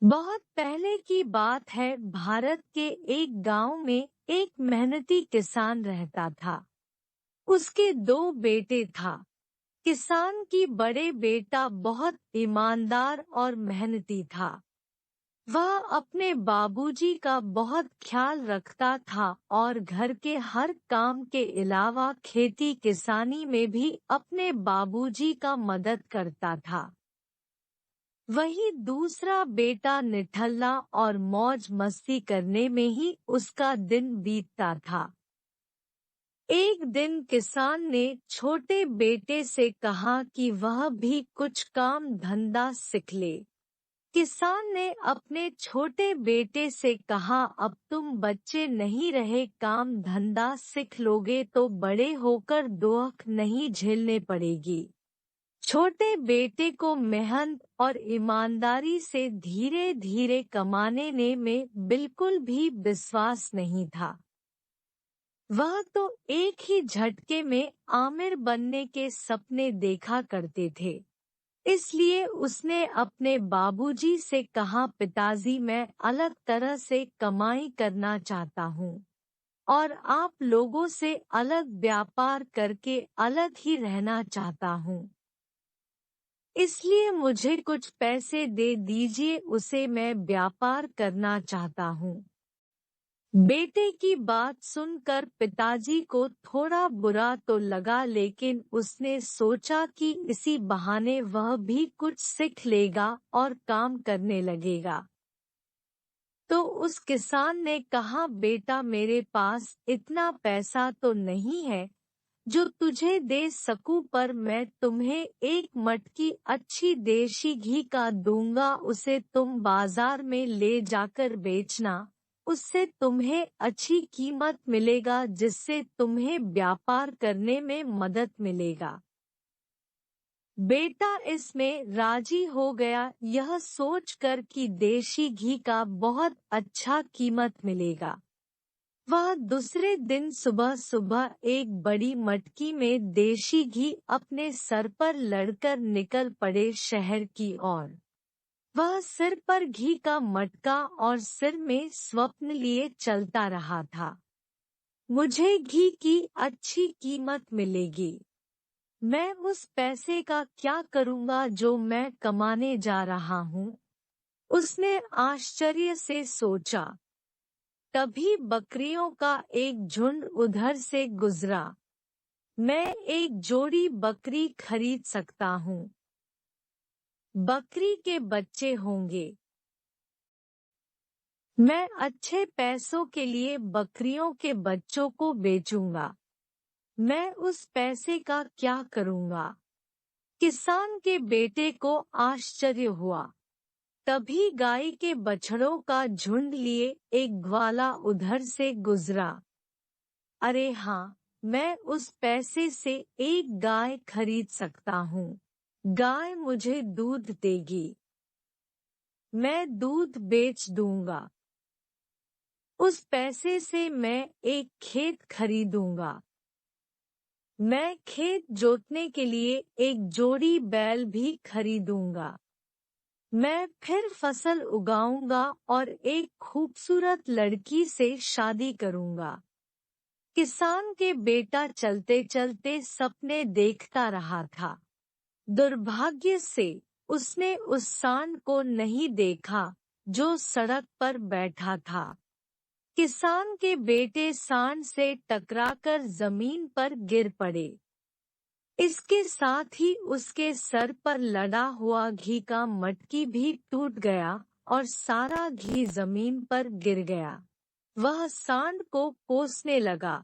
बहुत पहले की बात है। भारत के एक गांव में एक मेहनती किसान रहता था। उसके दो बेटे था। किसान की बड़े बेटा बहुत ईमानदार और मेहनती था। वह अपने बाबूजी का बहुत ख्याल रखता था और घर के हर काम के अलावा खेती किसानी में भी अपने बाबूजी का मदद करता था। वही दूसरा बेटा निठल्ला और मौज मस्ती करने में ही उसका दिन बीतता था। एक दिन किसान ने छोटे बेटे से कहा कि वह भी कुछ काम धंधा सीख ले। किसान ने अपने छोटे बेटे से कहा, अब तुम बच्चे नहीं रहे, काम धंधा सीख लोगे तो बड़े होकर दुख नहीं झेलने पड़ेगी। छोटे बेटे को मेहनत और ईमानदारी से धीरे धीरे कमाने में बिल्कुल भी विश्वास नहीं था। वह तो एक ही झटके में आमिर बनने के सपने देखा करते थे। इसलिए उसने अपने बाबूजी से कहा, पिताजी, मैं अलग तरह से कमाई करना चाहता हूँ और आप लोगों से अलग व्यापार करके अलग ही रहना चाहता हूँ। इसलिए मुझे कुछ पैसे दे दीजिए, उसे मैं व्यापार करना चाहता हूँ। बेटे की बात सुनकर पिताजी को थोड़ा बुरा तो लगा, लेकिन उसने सोचा कि इसी बहाने वह भी कुछ सीख लेगा और काम करने लगेगा। तो उस किसान ने कहा, बेटा, मेरे पास इतना पैसा तो नहीं है जो तुझे दे सकूं, पर मैं तुम्हें एक मटकी अच्छी देशी घी का दूंगा। उसे तुम बाजार में ले जाकर बेचना, उससे तुम्हें अच्छी कीमत मिलेगा, जिससे तुम्हें व्यापार करने में मदद मिलेगा। बेटा इसमें राजी हो गया, यह सोचकर कि देशी घी का बहुत अच्छा कीमत मिलेगा। वह दूसरे दिन सुबह सुबह एक बड़ी मटकी में देशी घी अपने सर पर लड़कर निकल पड़े शहर की ओर। वह सिर पर घी का मटका और सिर में स्वप्न लिए चलता रहा था। मुझे घी की अच्छी कीमत मिलेगी। मैं उस पैसे का क्या करूँगा जो मैं कमाने जा रहा हूँ? उसने आश्चर्य से सोचा। तभी बकरियों का एक झुंड उधर से गुजरा। मैं एक जोड़ी बकरी खरीद सकता हूँ। बकरी के बच्चे होंगे। मैं अच्छे पैसों के लिए बकरियों के बच्चों को बेचूंगा। मैं उस पैसे का क्या करूँगा? किसान के बेटे को आश्चर्य हुआ। तभी गाय के बछड़ों का झुंड लिए एक ग्वाला उधर से गुजरा। अरे हाँ, मैं उस पैसे से एक गाय खरीद सकता हूँ। गाय मुझे दूध देगी। मैं दूध बेच दूंगा। उस पैसे से मैं एक खेत खरीदूंगा। मैं खेत जोतने के लिए एक जोड़ी बैल भी खरीदूंगा। मैं फिर फसल उगाऊंगा और एक खूबसूरत लड़की से शादी करूंगा। किसान के बेटा चलते चलते सपने देखता रहा था। दुर्भाग्य से उसने उस सांड को नहीं देखा जो सड़क पर बैठा था। किसान के बेटे सांड से टकराकर जमीन पर गिर पड़े। इसके साथ ही उसके सर पर लड़ा हुआ घी का मटकी भी टूट गया और सारा घी जमीन पर गिर गया। वह सांड को कोसने लगा,